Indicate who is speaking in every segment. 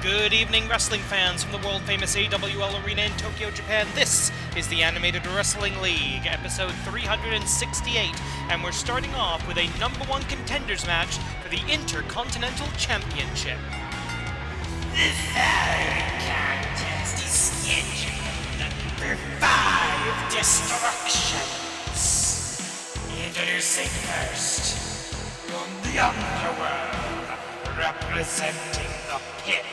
Speaker 1: Good evening, wrestling fans from the world-famous AWL Arena in Tokyo, Japan. This is the Animated Wrestling League, episode 368, and we're starting off with a number one contenders match for the Intercontinental Championship.
Speaker 2: The third contest is scheduled for 5 destructions. Introducing first, from the underworld, representing the pit,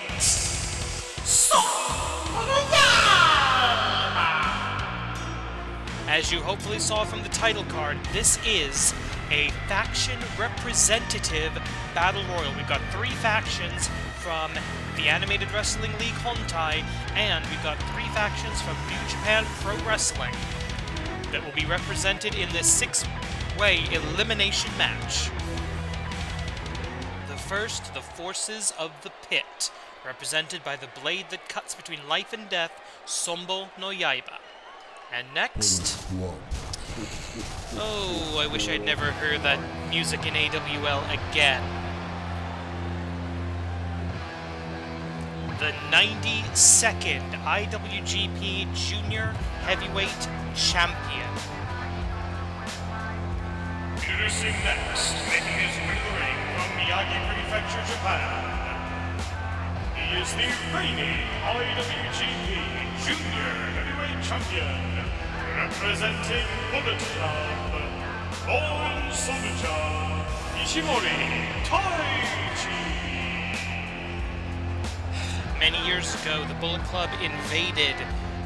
Speaker 1: As you hopefully saw from the title card, this is a faction representative battle royal. We've got 3 factions from the Animated Wrestling League Hontai, and we've got 3 factions from New Japan Pro Wrestling that will be represented in this 6-way elimination match. The first, the Forces of the Pit, represented by the blade that cuts between life and death, Sombo no Yaiba. And next... Oh, I wish I'd never heard that music in AWL again. The 92nd IWGP Junior Heavyweight Champion.
Speaker 3: Introducing next, making his way to the ring from Miyagi Prefecture, Japan. He is the reigning IWGP Junior Heavyweight Champion, representing Bullet Club, Bon Sonuja Ishimori Taichi.
Speaker 1: Many years ago, the Bullet Club invaded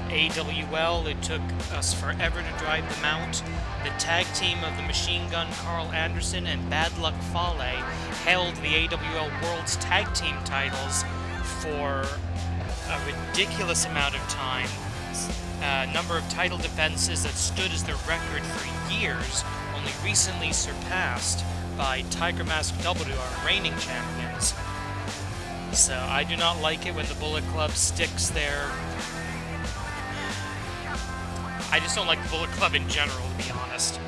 Speaker 1: AWL. It took us forever to drive them out. The tag team of the Machine Gun Carl Anderson and Bad Luck Fale held the AWL World's Tag Team titles for a ridiculous amount of time. A number of title defenses that stood as their record for years, only recently surpassed by Tiger Mask W, our reigning champions. So I do not like it when the Bullet Club sticks their... I just don't like the Bullet Club in general, to be honest.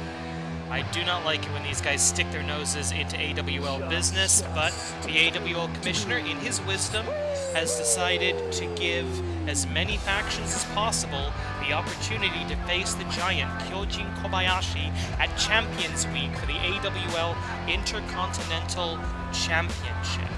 Speaker 1: I do not like it when these guys stick their noses into AWL business, but the AWL Commissioner, in his wisdom, has decided to give as many factions as possible the opportunity to face the giant Kyojin Kobayashi at Champions Week for the AWL Intercontinental Championship.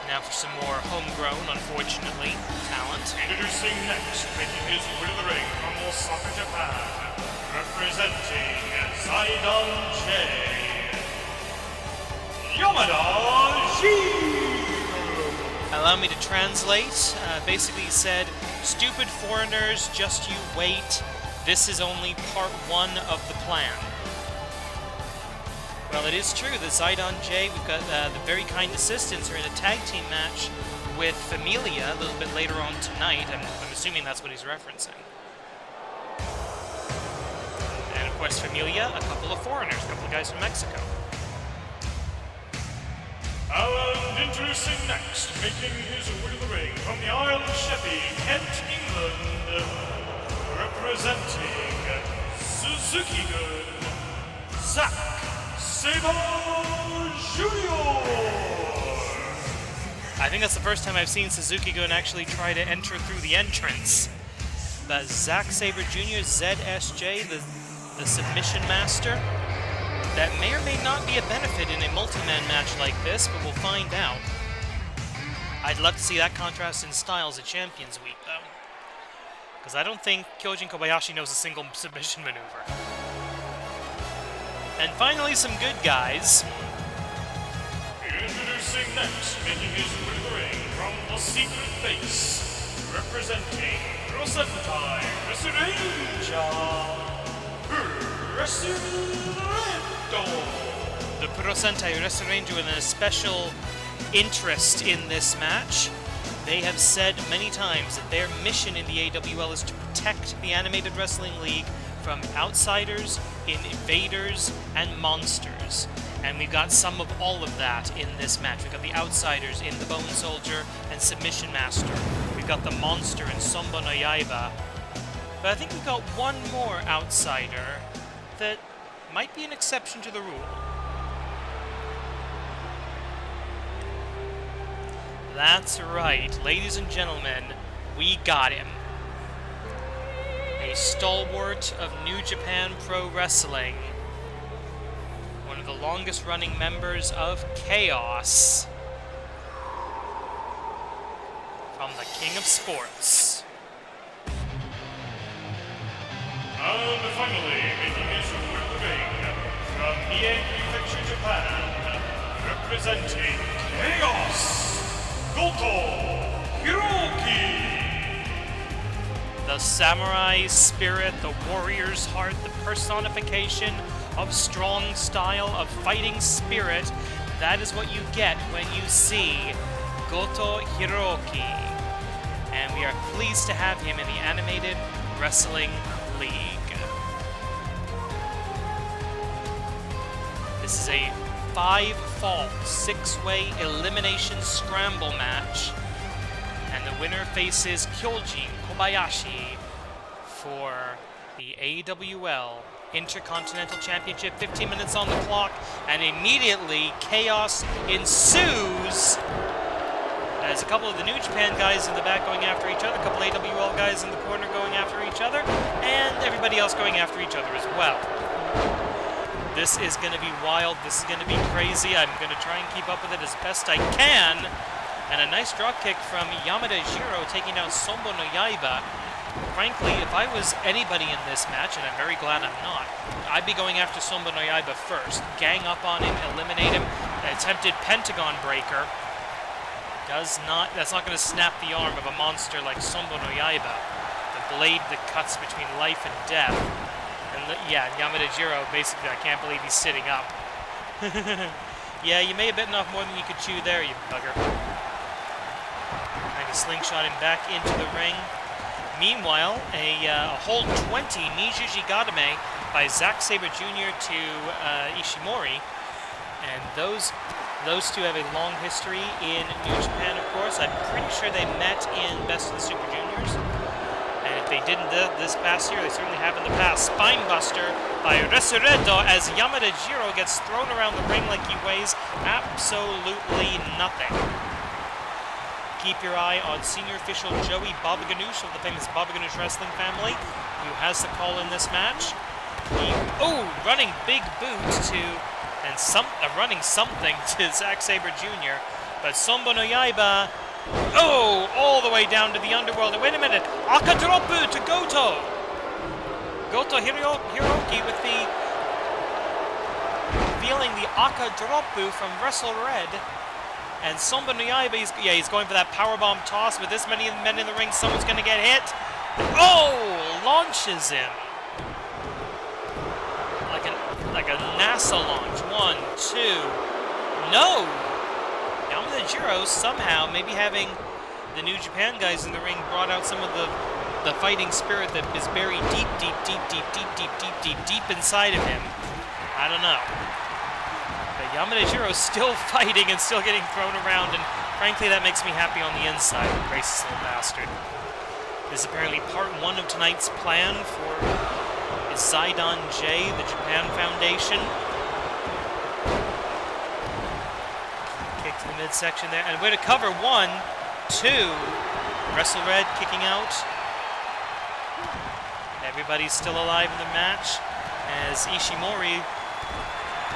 Speaker 1: Now for some more homegrown, unfortunately, talent.
Speaker 3: Introducing next, making his way to the ring from Osaka, Japan, representing Zaidan J, Yamada J.
Speaker 1: Allow me to translate. Basically he said, "Stupid foreigners, just you wait. This is only part 1 of the plan." Well, it is true that Zaidan J, we've got the very kind assistants, are in a tag team match with Familia a little bit later on tonight. I'm assuming that's what he's referencing. And of course, Familia, a couple of foreigners, a couple of guys from Mexico.
Speaker 3: And introducing next, making his way to the ring from the Isle of Sheppey, Kent, England, representing Suzuki-gun, Zack Sabre Jr.
Speaker 1: I think that's the first time I've seen Suzuki-gun actually try to enter through the entrance. But Zack Sabre Jr., ZSJ, the submission master, that may or may not be a benefit in a multi-man match like this, but we'll find out. I'd love to see that contrast in styles at Champions Week, though. Because I don't think Kyojin Kobayashi knows a single submission maneuver. And finally, some good guys.
Speaker 3: Introducing next, making his way to the ring from the secret base, representing Rosentai Resurrento.
Speaker 1: The Purosentai Resurrento in a special interest in this match. They have said many times that their mission in the AWL is to protect the Animated Wrestling League from outsiders, invaders, and monsters. And we've got some of all of that in this match. We've got the Outsiders in the Bone Soldier and Submission Master. We've got the Monster in Sombo no Yaiba. But I think we've got one more Outsider that might be an exception to the rule. That's right, ladies and gentlemen, we got him. A stalwart of New Japan Pro Wrestling. One of the longest running members of Chaos. From the King of Sports.
Speaker 3: And finally, making his way to the ring, from Mie Prefecture, Japan, representing Chaos, Goto Hiroki.
Speaker 1: The samurai spirit, the warrior's heart, the personification of strong style, of fighting spirit. That is what you get when you see Goto Hiroki. And we are pleased to have him in the Animated Wrestling League. This is a 5-fall, 6-way elimination scramble match. And the winner faces Kyojin Kobayashi for the AWL Intercontinental Championship. 15 minutes on the clock, and immediately chaos ensues as a couple of the New Japan guys in the back going after each other, a couple AWL guys in the corner going after each other, and everybody else going after each other as well. This is going to be wild. This is going to be crazy. I'm going to try and keep up with it as best I can. And a nice drop kick from Yamada Jiro taking down Sombo no Yaiba. Frankly, if I was anybody in this match, and I'm very glad I'm not, I'd be going after Sombo no Yaiba first. Gang up on him, eliminate him. Attempted Pentagon Breaker. That's not going to snap the arm of a monster like Sombo no Yaiba. The blade that cuts between life and death. And yeah, Yamada Jiro, basically, I can't believe he's sitting up. Yeah, you may have bitten off more than you could chew there, you bugger. Trying to slingshot him back into the ring. Meanwhile, a hold 20 Nijuji Gadame by Zack Sabre Jr. to Ishimori. And those two have a long history in New Japan, of course. I'm pretty sure they met in Best of the Super Juniors. And if they didn't this past year, they certainly have in the past. Spinebuster by Resurredo as Yamada Jiro gets thrown around the ring like he weighs absolutely nothing. Keep your eye on senior official Joey Baba Ganoush of the famous Baba Ganoush wrestling family, who has the call in this match. Running big boot to, and running something to Zack Sabre Jr. But Sombo no Yaiba, all the way down to the underworld. And wait a minute, Akadropu to Goto. Goto Hiroki with the feeling the Akadropu from Wrestle Red. And Sombo no Yaiba, he's going for that powerbomb toss. With this many men in the ring, someone's going to get hit. Launches him. Like a NASA launch. 1, 2. No! Yamada Jiro somehow, maybe having the New Japan guys in the ring, brought out some of the fighting spirit that is buried deep inside of him. I don't know. But Yamada Jiro still fighting and still getting thrown around, and frankly that makes me happy on the inside, the racist little bastard. This is apparently part 1 of tonight's plan for Zaidan J, the Japan Foundation. Kick to the midsection there, and way to cover. 1, 2. Wrestle Red kicking out. Everybody's still alive in the match as Ishimori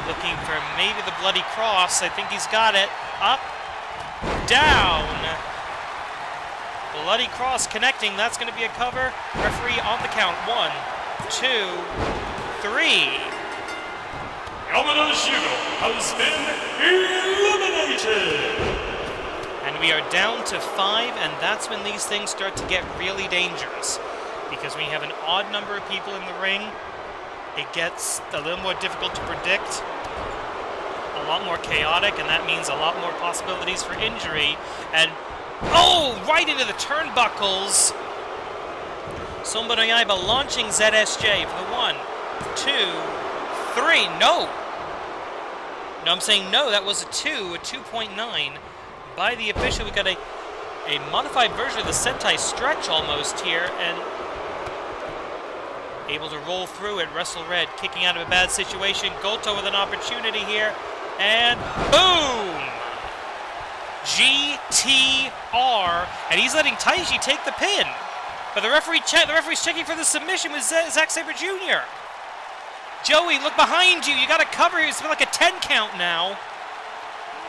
Speaker 1: looking for maybe the bloody cross. I think he's got it. Up, down. Bloody cross connecting. That's going to be a cover. Referee on the count. 1, 2, 3.
Speaker 3: Yamada Jiro has been eliminated.
Speaker 1: And we are down to 5, and that's when these things start to get really dangerous. Because when you have an odd number of people in the ring, it gets a little more difficult to predict, a lot more chaotic, and that means a lot more possibilities for injury. And, right into the turnbuckles. Sombo no Yaiba launching ZSJ for the 1, 2, 3. No! No, I'm saying no, that was a 2.9 by the official. We got a modified version of the Sentai stretch almost here, and able to roll through it. Wrestle Red kicking out of a bad situation. Goto with an opportunity here, and boom! GTR, and he's letting Taiji take the pin. But the referee's checking for the submission with Zack Sabre Jr. Joey, look behind you. You got to cover here. It's been like a 10 count now.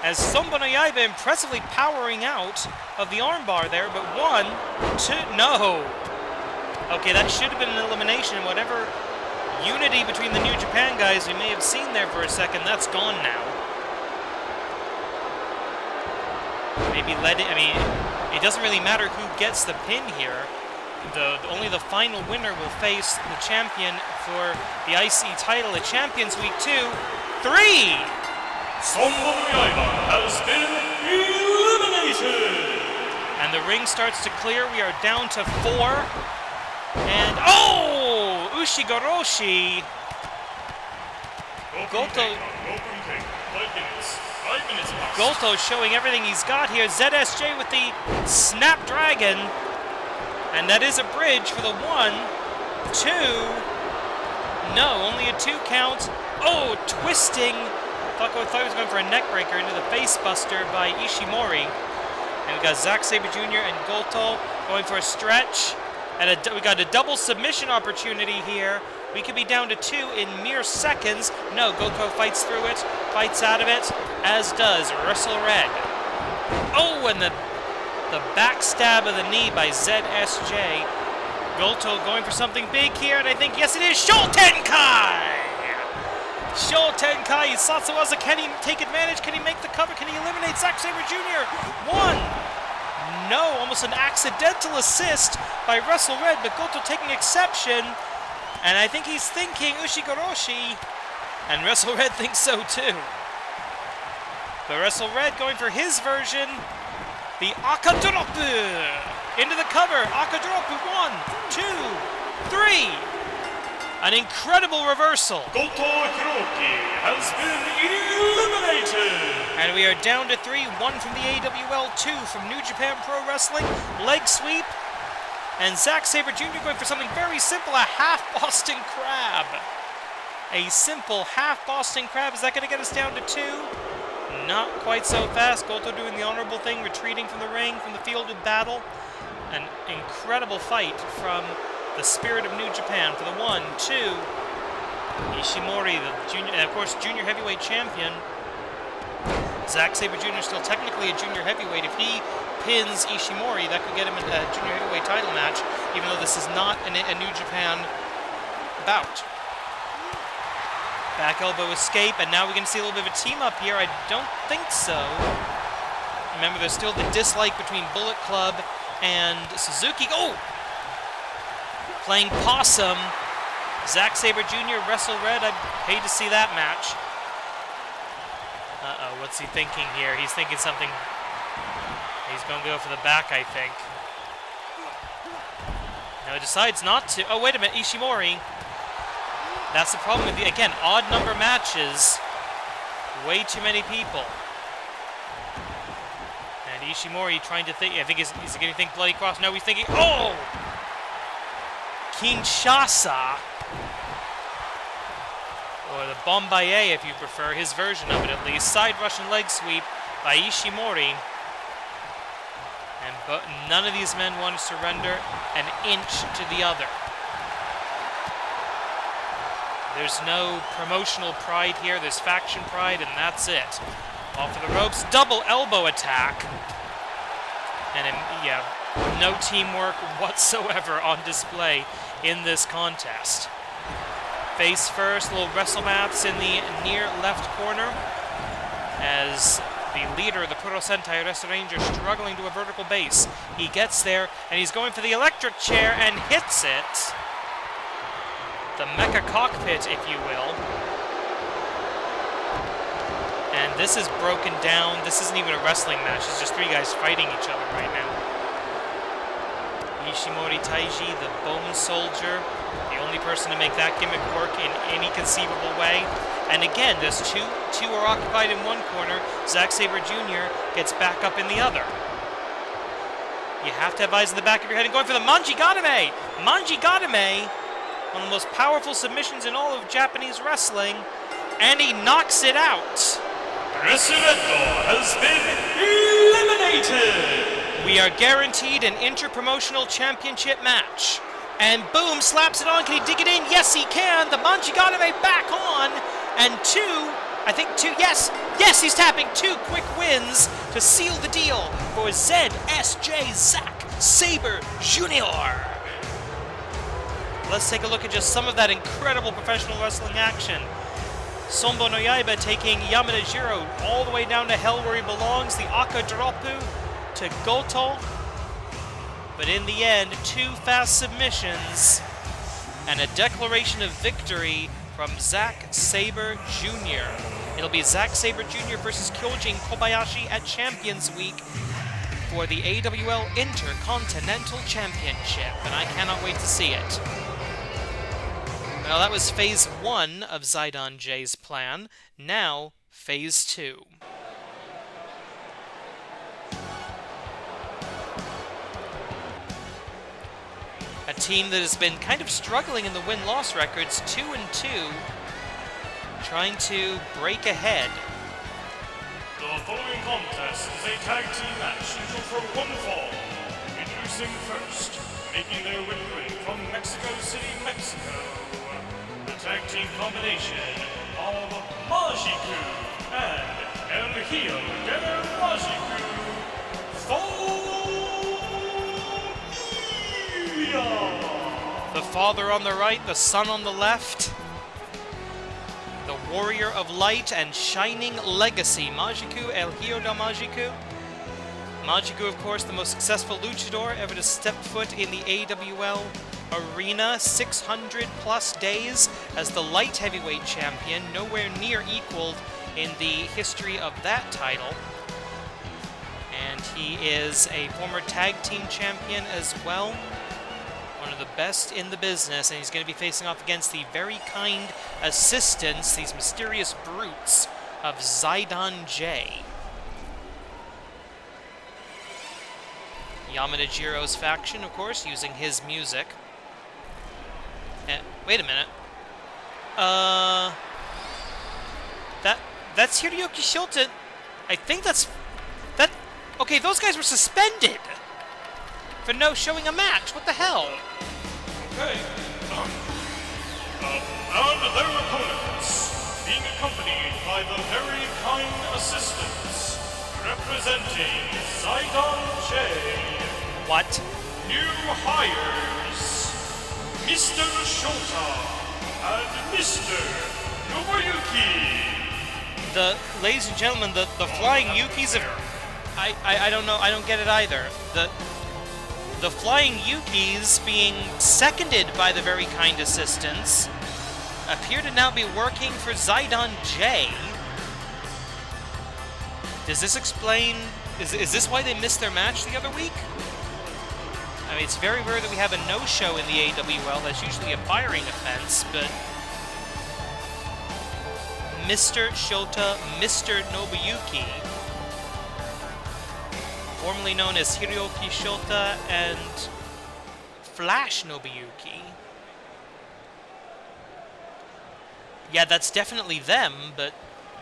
Speaker 1: As Sombo no Yaiba impressively powering out of the armbar there, but 1, 2, no. Okay, that should have been an elimination. Whatever unity between the New Japan guys we may have seen there for a second, that's gone now. Maybe it doesn't really matter who gets the pin here. Only the final winner will face the champion for the IC title at Champions Week 2. 3!
Speaker 3: Sombo no Yaiba has been eliminated!
Speaker 1: And the ring starts to clear. We are down to 4. And, oh! Ushigoroshi. Goto. Goto showing everything he's got here. ZSJ with the Snapdragon. And that is a bridge for the 1, 2. No, only a 2 count. Oh, twisting. Thought he was going for a neck breaker into the face buster by Ishimori. And we got Zack Sabre Jr. and Goto going for a stretch. And we got a double submission opportunity here. We could be down to 2 in mere seconds. No, Goto fights through it, fights out of it, as does Wrestle Red. Oh, and the backstab of the knee by ZSJ. Goto going for something big here, and I think, yes it is, Shotenkai! Shotenkai, Satsuwaza, can he take advantage? Can he make the cover? Can he eliminate Zack Sabre Jr.? 1! No, almost an accidental assist by Wrestle Red, but Goto taking exception. And I think he's thinking Ushigoroshi, and Wrestle Red thinks so too. But Wrestle Red going for his version, the Akadoropu into the cover. Akadoropu, 1, 2, 3. An incredible reversal.
Speaker 3: Goto Hiroki has been eliminated.
Speaker 1: And we are down to 3. 1 from the AWL, 2 from New Japan Pro Wrestling. Leg sweep. And Zack Sabre Jr. going for something very simple, a half Boston Crab. A simple half Boston Crab. Is that going to get us down to 2? Not quite so fast. Goto doing the honorable thing, retreating from the ring, from the field of battle. An incredible fight from the Spirit of New Japan for the 1, 2. Ishimori, the junior, and of course, junior heavyweight champion. Zack Sabre Jr. still technically a junior heavyweight. If he pins Ishimori, that could get him a junior heavyweight title match, even though this is not a New Japan bout. Back elbow escape, and now we're going to see a little bit of a team up here. I don't think so. Remember, there's still the dislike between Bullet Club and Suzuki. Oh! Playing possum. Zack Sabre Jr., Wrestle Red. I'd hate to see that match. Uh-oh, what's he thinking here? He's thinking something. He's going to go for the back, I think. No, he decides not to. Oh, wait a minute, Ishimori. That's the problem with, again, odd number matches. Way too many people. And Ishimori trying to think, I think he's going to think Bloody Cross. No, he's thinking, oh! Kinshasa. Or the Bombaye, if you prefer, his version of it at least. Side Russian leg sweep by Ishimori. But none of these men want to surrender an inch to the other. There's no promotional pride here. There's faction pride, and that's it. Off of the ropes, double elbow attack. And yeah, no teamwork whatsoever on display in this contest. Face first, little wrestle maps in the near left corner as the leader of the Pro Sentai Wrestle Ranger struggling to a vertical base. He gets there, and he's going for the electric chair and hits it. The mecha cockpit, if you will. And this is broken down. This isn't even a wrestling match. It's just 3 guys fighting each other right now. Ishimori Taiji, the Bone Soldier, the only person to make that gimmick work in any conceivable way. And again, there's two are occupied in one corner. Zack Sabre Jr. gets back up in the other. You have to have eyes in the back of your head and going for the Manji Gadame! Manji Gadame, one of the most powerful submissions in all of Japanese wrestling, and he knocks it out.
Speaker 3: Resurrecto has been eliminated!
Speaker 1: We are guaranteed an interpromotional championship match. And boom, slaps it on. Can he dig it in? Yes, he can. The Manji Gadame back on. And yes, he's tapping 2 quick wins to seal the deal for ZSJ Zack Sabre Jr. Let's take a look at just some of that incredible professional wrestling action. Sombo no Yaiba taking Yamada Jiro all the way down to hell where he belongs. The Aka Droppu to Goto. But in the end, 2 fast submissions and a declaration of victory from Zack Sabre Jr. It'll be Zack Sabre Jr. versus Kyojin Kobayashi at Champions Week for the AWL Intercontinental Championship, and I cannot wait to see it. Well, that was Phase 1 of Zaidan J's plan. Now, Phase 2. A team that has been kind of struggling in the win-loss records, 2-2, trying to break ahead.
Speaker 3: The following contest is a tag team match scheduled for 1 fall. Introducing first, making their way from Mexico City, Mexico, the tag team combination of Majiku and El Hijo de Majiku, Familia.
Speaker 1: The father on the right, the son on the left. The warrior of light and shining legacy, Majiku, El Hijo de Majiku. Majiku, of course, the most successful luchador ever to step foot in the AWL arena, 600 plus days as the light heavyweight champion, nowhere near equaled in the history of that title. And he is a former tag team champion as well, one of the best in the business, and he's going to be facing off against the very kind assistants, these mysterious brutes of Zaidan J. Yamada Jiro's faction, of course, using his music. And, wait a minute. That's Hiroyuki Shota. I think that's... Okay, those guys were suspended for no showing a match. What the hell?
Speaker 3: Okay. And their opponents, being accompanied by the very kind assistants, representing Zaidan J.
Speaker 1: What?
Speaker 3: New hires, Mr. Shota and Mr. Nobuyuki.
Speaker 1: Ladies and gentlemen, the Flying Yukis of... I don't know, I don't get it either. The Flying Yukis, being seconded by the very kind assistants, appear to now be working for Zaidan J. Does this explain... Is this why they missed their match the other week? I mean, it's very rare that we have a no-show in the AWL. That's usually a firing offense, but... Mr. Shota, Mr. Nobuyuki, formerly known as Hiroyuki Shota and Flash Nobuyuki. Yeah, that's definitely them, but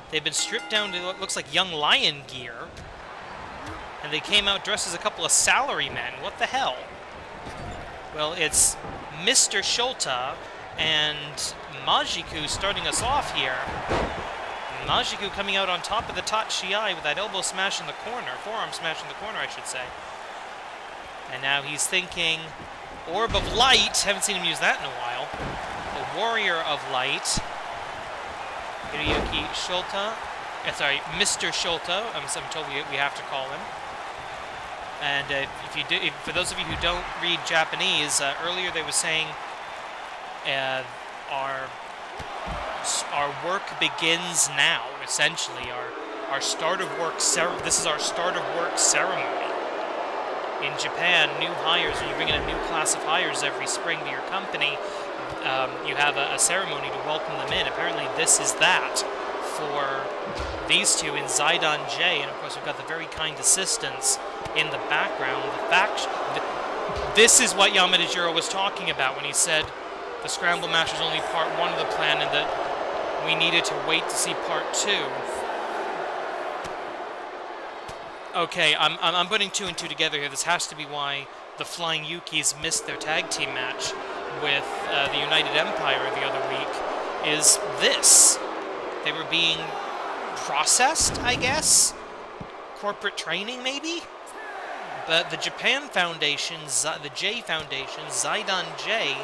Speaker 1: they've been stripped down to what looks like Young Lion gear. And they came out dressed as a couple of salarymen. What the hell? Well, it's Mr. Shota and Majiku starting us off here. Majiku coming out on top of the Tachiai with that elbow smash in the corner. Forearm smash in the corner, I should say. And now he's thinking Orb of Light. Haven't seen him use that in a while. The Warrior of Light. Hiroyuki Shota. Sorry, Mr. Shota. I'm told we have to call him. And for those of you who don't read Japanese, earlier they were saying our work begins now. Essentially, our start of work. This is our start of work ceremony. in Japan, new hires, when you bring in a new class of hires every spring to your company, you have a ceremony to welcome them in. Apparently this is that for these two in Zaidan J, and of course we've got the very kind assistants in the background. This is what Yamada Jiro was talking about when he said the Scramble match was only part 1 of the plan and that we needed to wait to see part 2. Okay, I'm putting 2 and 2 together here. This has to be why the Flying Yukis missed their tag team match with the United Empire the other week, is this. They were being processed, I guess? Corporate training, maybe? But the Japan Foundation, the J Foundation, Zaidan J,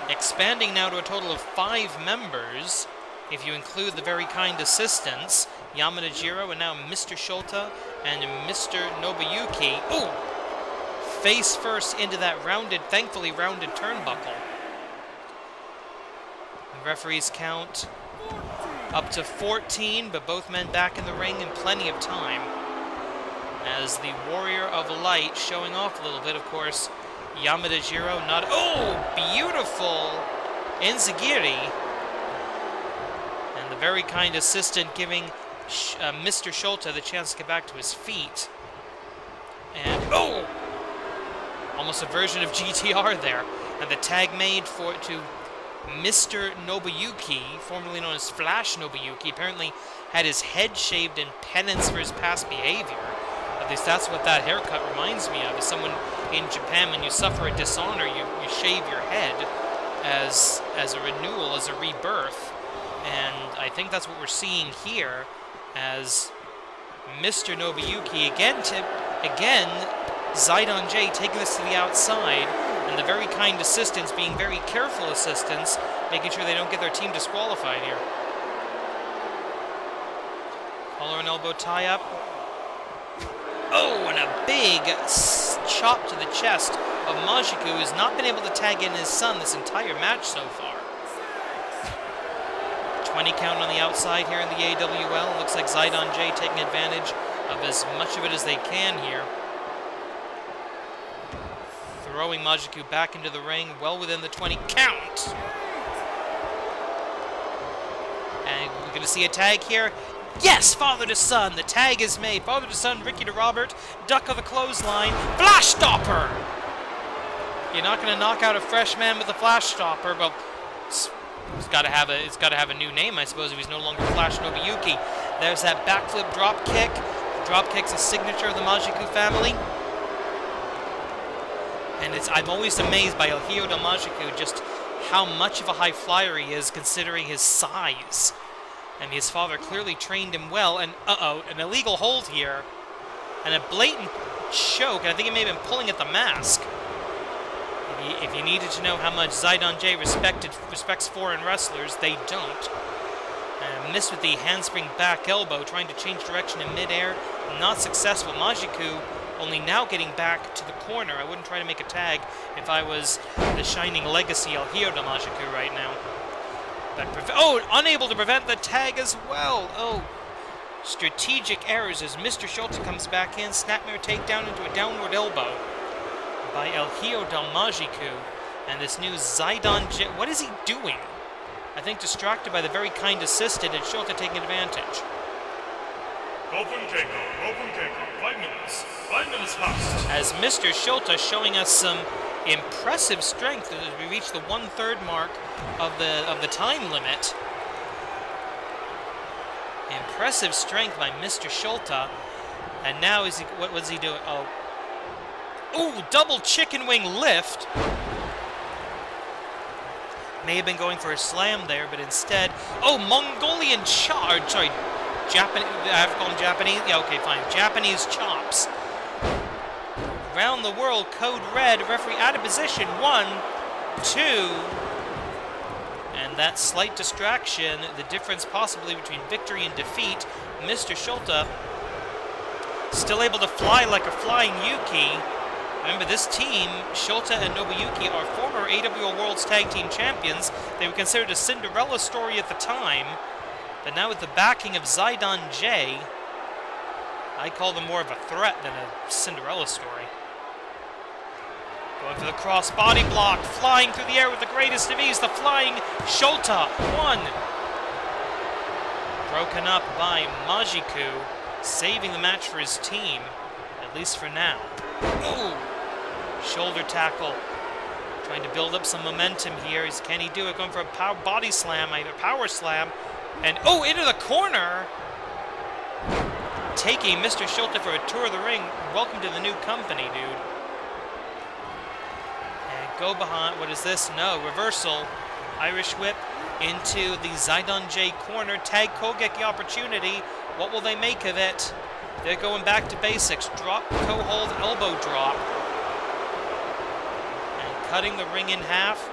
Speaker 1: expanding now to a total of 5 members, if you include the very kind assistants, Yamada Jiro and now Mr. Shota and Mr. Nobuyuki. Ooh! Face first into that thankfully rounded turnbuckle. The referees count up to 14, but both men back in the ring in plenty of time. As the Warrior of Light showing off a little bit, of course, Yamada Jiro not... Oh! Beautiful! Enzigiri. And the very kind assistant giving Mr. Shota the chance to get back to his feet. And... Oh! Almost a version of GTR there. And the tag made to Mr. Nobuyuki, formerly known as Flash Nobuyuki, apparently had his head shaved in penance for his past behavior. At least that's what that haircut reminds me of. As someone in Japan, when you suffer a dishonor, you shave your head as a renewal, as a rebirth. And I think that's what we're seeing here, as Mr. Nobuyuki again, Zaidan J taking this to the outside, and the very kind assistants being very careful assistants, making sure they don't get their team disqualified here. Collar and elbow tie-up. Oh, and a big chop to the chest of Majiku, who's not been able to tag in his son this entire match so far. 20 count on the outside here in the AWL. Looks like Zaidan J taking advantage of as much of it as they can here. Throwing Majiku back into the ring, well within the 20 count. And we're going to see a tag here. Yes, father to son, the tag is made. Father to son, Ricky to Robert, duck of the clothesline, flash stopper. You're not going to knock out a fresh man with a flash stopper, but it's got to have a new name, I suppose, if he's no longer Flash Nobuyuki. There's that backflip drop kick. Drop kick's a signature of the Majiku family. And I'm always amazed by El Hijo del Majiku just how much of a high flyer he is considering his size. And his father clearly trained him well, and an illegal hold here. And a blatant choke, and I think he may have been pulling at the mask. If you needed to know how much Zaidan J respects foreign wrestlers, they don't. And missed with the handspring back elbow, trying to change direction in midair. Not successful. Majiku only now getting back to the corner. I wouldn't try to make a tag if I was the shining legacy El Hijo de Majiku right now. But unable to prevent the tag as well. Oh, strategic errors as Mr. Shota comes back in. Snapmare takedown into a downward elbow by El Hijo del Majiku. And this new Zaidan J... What is he doing? I think distracted by the very kind assistant and Shota taking advantage.
Speaker 3: Open kickoff, 5 minutes. 5 minutes passed.
Speaker 1: As Mr. Shota showing us some impressive strength as we reach the 1/3 mark of the time limit. Impressive strength by Mr. Shota. And now what's he doing? Oh, double chicken wing lift. May have been going for a slam there, but instead, Mongolian charge. Sorry, Japanese. I have to call him Japanese. Yeah, okay, fine. Japanese chops. Around the world, code red. Referee out of position. 1, 2. And that slight distraction, the difference possibly between victory and defeat. Mr. Shota still able to fly like a flying Yuki. Remember, this team, Shota and Nobuyuki, are former AWL World's Tag Team Champions. They were considered a Cinderella story at the time. But now with the backing of Zaidan J, I call them more of a threat than a Cinderella story. Going for the cross body block, flying through the air with the greatest of ease, the flying Shota. 1. Broken up by Majiku, saving the match for his team, at least for now. Ooh! Shoulder tackle. Trying to build up some momentum here. Can he do it? Going for a body slam, either power slam. And, oh, into the corner! Taking Mr. Shota for a tour of the ring. Welcome to the new company, dude. And go behind. What is this? No, reversal. Irish whip into the Zaidan J corner. Tag Kogeki opportunity. What will they make of it? They're going back to basics. Drop, co-hold, elbow drop. And cutting the ring in half.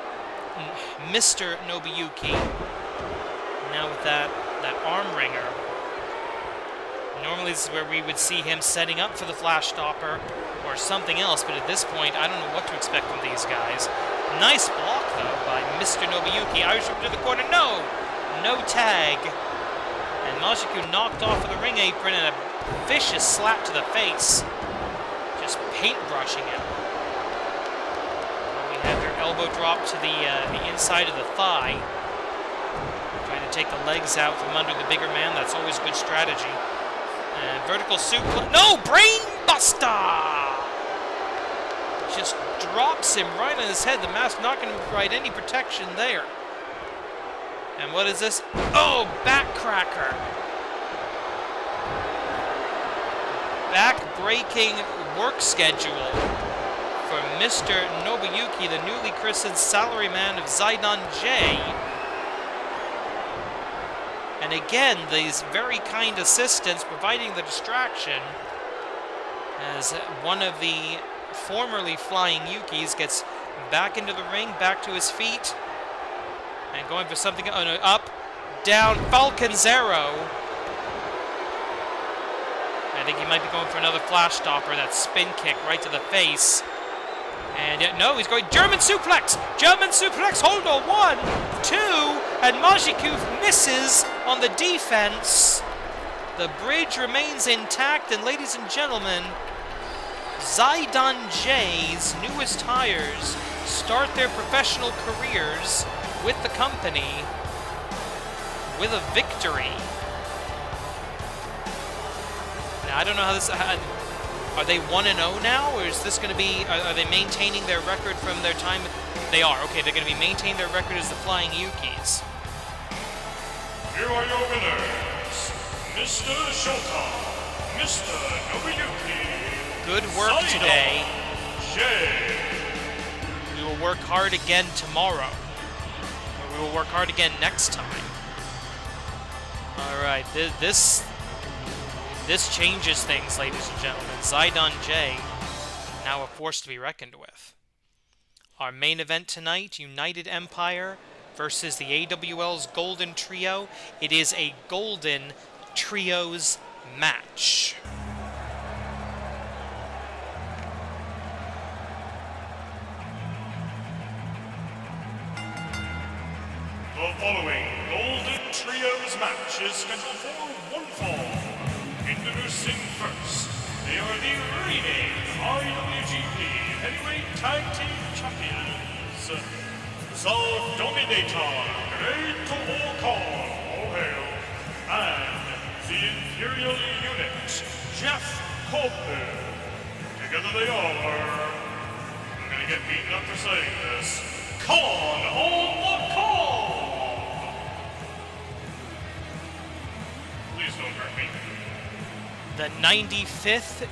Speaker 1: Mr. Nobuyuki. Now with that arm wringer. Normally this is where we would see him setting up for the flash stopper or something else, but at this point, I don't know what to expect from these guys. Nice block, though, by Mr. Nobuyuki. Irish whip to the corner. No! No tag. And Majiku knocked off of the ring apron and a vicious slap to the face. Just paintbrushing him. We have their elbow drop to the inside of the thigh. Trying to take the legs out from under the bigger man. That's always good strategy. Vertical suplex. No! Brain buster! Just drops him right on his head. The mask not going to provide any protection there. And what is this? Oh, backcracker. Back-breaking work schedule for Mr. Nobuyuki, the newly christened salaryman of Zaidan J. And again, these very kind assistants providing the distraction as one of the formerly flying Yukis gets back into the ring, back to his feet, and going for something up, down, Falcon Zero. I think he might be going for another flash stopper, that spin kick right to the face. And no, he's going German suplex! German suplex, hold on, 1, 2, and Majiku misses on the defense. The bridge remains intact, and ladies and gentlemen, Zaidan J's newest hires start their professional careers with the company with a victory. Now, I don't know how this... Are they 1-0 now, or is this going to be... Are they maintaining their record from their time... They are. Okay, they're going to be maintaining their record as the Flying Yukis.
Speaker 3: Here are your winners, Mr. Shota, Mr. Nobuyuki.
Speaker 1: Good work
Speaker 3: Zaidan
Speaker 1: today.
Speaker 3: J.
Speaker 1: We will work hard again tomorrow. Or we will work hard again next time. Alright, this changes things, ladies and gentlemen. Zaidan J, now a force to be reckoned with. Our main event tonight, United Empire versus the AWL's Golden Trio. It is a Golden Trios match.
Speaker 3: The following Golden Trios match is scheduled for one fall. Introducing first, they are the reigning IWGP Heavyweight Tag Team Champions, the Dominator, Great Okan, all hail, and the Imperial Unit, Jeff Coleman. Together they are, I'm gonna get beaten up for saying this, Khan on the call! Please don't hurt me.
Speaker 1: The 95th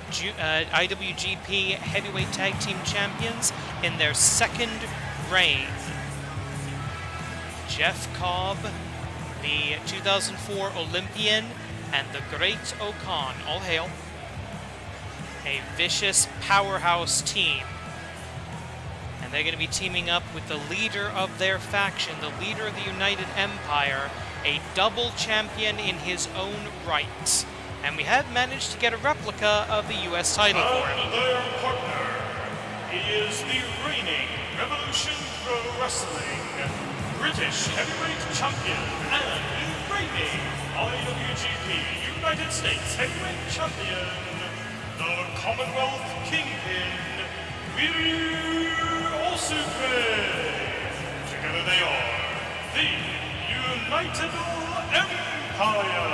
Speaker 1: IWGP Heavyweight Tag Team Champions in their second reign. Jeff Cobb, the 2004 Olympian, and the Great Okan, all hail. A vicious powerhouse team. And they're going to be teaming up with the leader of their faction, the leader of the United Empire, a double champion in his own right. And we have managed to get a replica of the U.S. title for him.
Speaker 3: And their partner, he is the reigning Revolution Pro Wrestling British Heavyweight Champion and the reigning IWGP United States Heavyweight Champion, the Commonwealth Kingpin, William Supreme. Together they are the United Empire.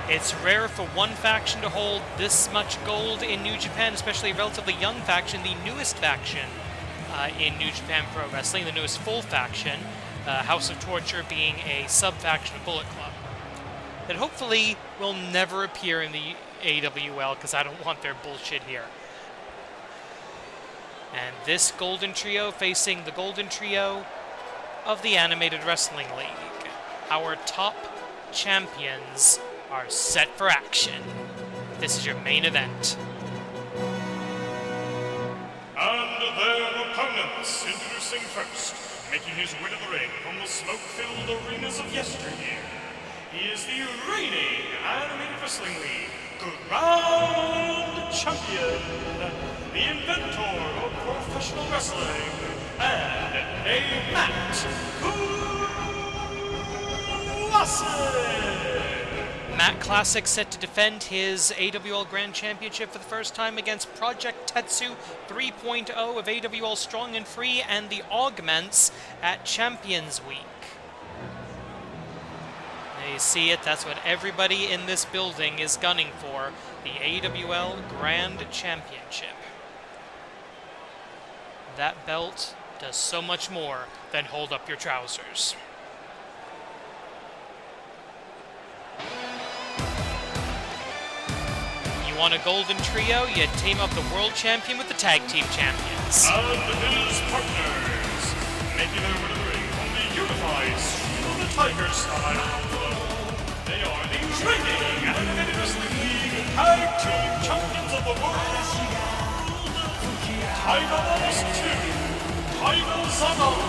Speaker 1: It's rare for one faction to hold this much gold in New Japan, especially a relatively young faction, the newest faction in New Japan Pro Wrestling, the newest full faction, House of Torture being a sub-faction of Bullet Club, that hopefully will never appear in the AWL, because I don't want their bullshit here. And this Golden Trio facing the Golden Trio of the Animated Wrestling League. Our top champions are set for action. This is your main event.
Speaker 3: And their opponents, introducing first, making his way to the ring from the smoke-filled arenas of yesteryear. He is the reigning Animated Wrestling League Grand Champion, the inventor of professional wrestling, and a Matt Classic.
Speaker 1: Matt Classic set to defend his AWL Grand Championship for the first time against Project Tetsu 3.0 of AWL Strong and Free and the Augments at Champions Week. There you see it, that's what everybody in this building is gunning for, the AWL Grand Championship. That belt does so much more than hold up your trousers. Want a golden trio? You team up the world champion with the tag team champions.
Speaker 3: And his partners, making their way to the ring from the unified Shield of the Tiger style. They are the reigning Animated Wrestling League Tag Team Champions of the World. Tiger Boss 2, Tiger Zaidan,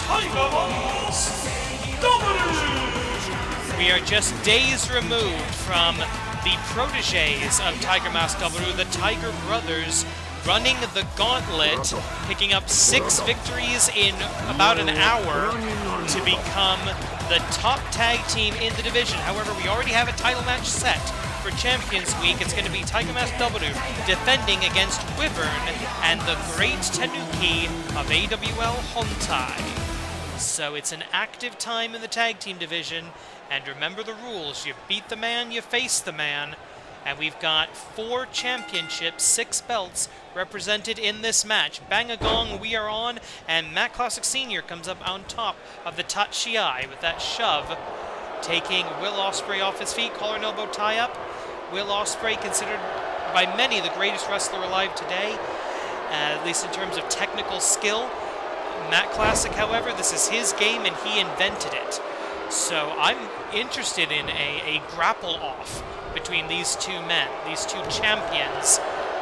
Speaker 3: Tiger Boss W.
Speaker 1: We are just days removed from the proteges of Tiger Mask W, the Tiger Brothers, running the gauntlet, picking up 6 victories in about an hour to become the top tag team in the division. However, we already have a title match set for Champions Week. It's going to be Tiger Mask W defending against Wyvern and the Great Tanuki of AWL Hontai. So it's an active time in the tag team division. And remember the rules, you beat the man, you face the man. And we've got 4 championships, 6 belts represented in this match. Bang a gong, we are on, and Matt Classic Sr. comes up on top of the Tachiai with that shove, taking Will Ospreay off his feet, collar and elbow tie-up. Will Ospreay, considered by many the greatest wrestler alive today, at least in terms of technical skill. Matt Classic, however, this is his game and he invented it. So I'm interested in a grapple-off between these two men, these two champions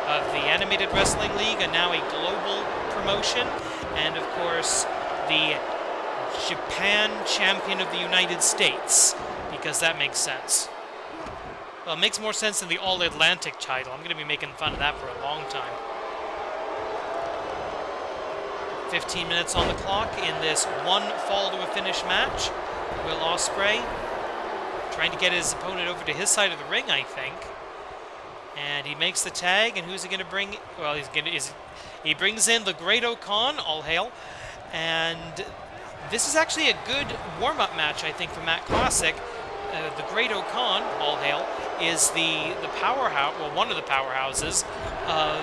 Speaker 1: of the Animated Wrestling League, and now a global promotion, and of course the Japan champion of the United States, because that makes sense. Well, it makes more sense than the All-Atlantic title. I'm going to be making fun of that for a long time. 15 minutes on the clock in this one fall to a finish match. Will Ospreay trying to get his opponent over to his side of the ring, I think. And he makes the tag, and who's he going to bring? Well, he brings in the Great Okan, all hail. And this is actually a good warm-up match, I think, for Matt Classic. The Great Okan, all hail, is the powerhouse, well, one of the powerhouses of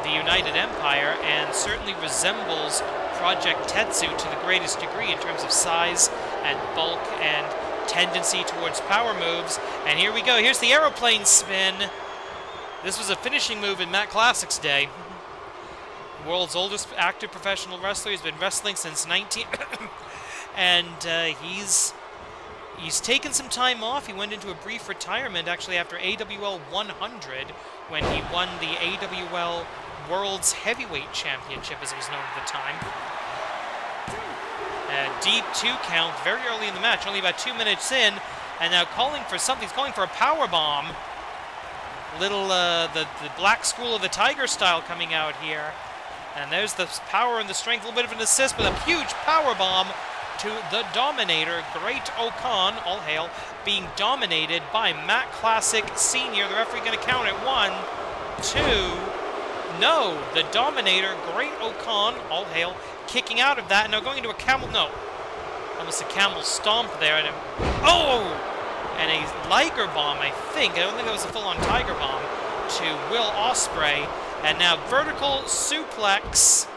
Speaker 1: the United Empire, and certainly resembles Project Tetsu to the greatest degree in terms of size and bulk and tendency towards power moves. And here we go. Here's the aeroplane spin. This was a finishing move in Matt Classic's day. World's oldest active professional wrestler. He's been wrestling since 19... and he's taken some time off. He went into a brief retirement, actually, after AWL 100, when he won the AWL World's Heavyweight Championship, as it was known at the time. Deep 2 count very early in the match, only about 2 minutes in, and now calling for something. He's calling for a power bomb. Little the Black School of the Tiger style coming out here, and there's the power and the strength. A little bit of an assist with a huge power bomb to the Dominator, Great Okan, all hail, being dominated by Matt Classic Sr. The referee going to count it. 1, 2. No, the Dominator, Great Okan, all hail, kicking out of that, and now going into a camel, no. Almost a camel stomp there, and and a Liger Bomb, I think. I don't think that was a full-on Tiger Bomb to Will Ospreay, and now vertical suplex.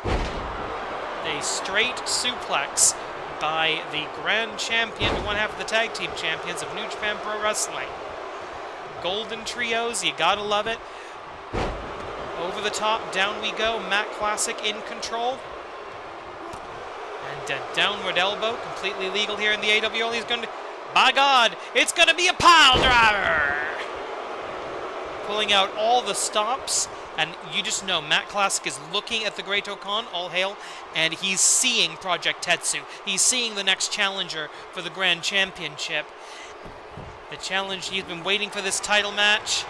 Speaker 1: A straight suplex by the Grand Champion, one half of the Tag Team Champions of New Japan Pro Wrestling. Golden Trios, you gotta love it. Over the top, down we go. Matt Classic in control. And a downward elbow, completely legal here in the AWL. He's going to, by God, it's going to be a pile driver! Pulling out all the stops, and you just know Matt Classic is looking at the Great Okan, all hail, and he's seeing Project Tetsu. He's seeing the next challenger for the Grand Championship. The challenge, he's been waiting for this title match.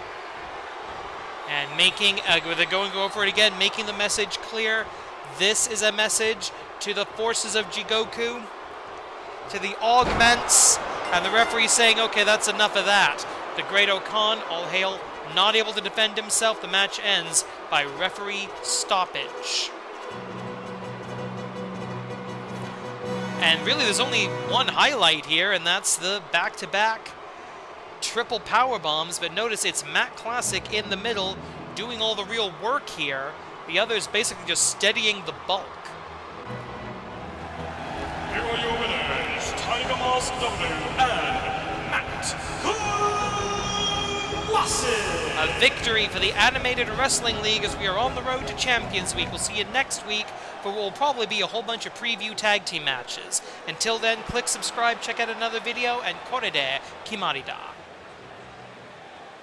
Speaker 1: And making, they're going to go for it again, making the message clear. This is a message to the forces of Jigoku, to the augments, and the referee saying, okay, that's enough of that. The Great Okan, all hail, not able to defend himself. The match ends by referee stoppage. And really, there's only one highlight here, and that's the back-to-back triple power bombs, but notice it's Matt Classic in the middle doing all the real work here. The others basically just steadying the bulk.
Speaker 3: Here are your winners, Tiger Mask W and Matt Classic.
Speaker 1: A victory for the Animated Wrestling League as we are on the road to Champions Week. We'll see you next week for what will probably be a whole bunch of preview tag team matches. Until then, click subscribe, check out another video, and korede kimarida.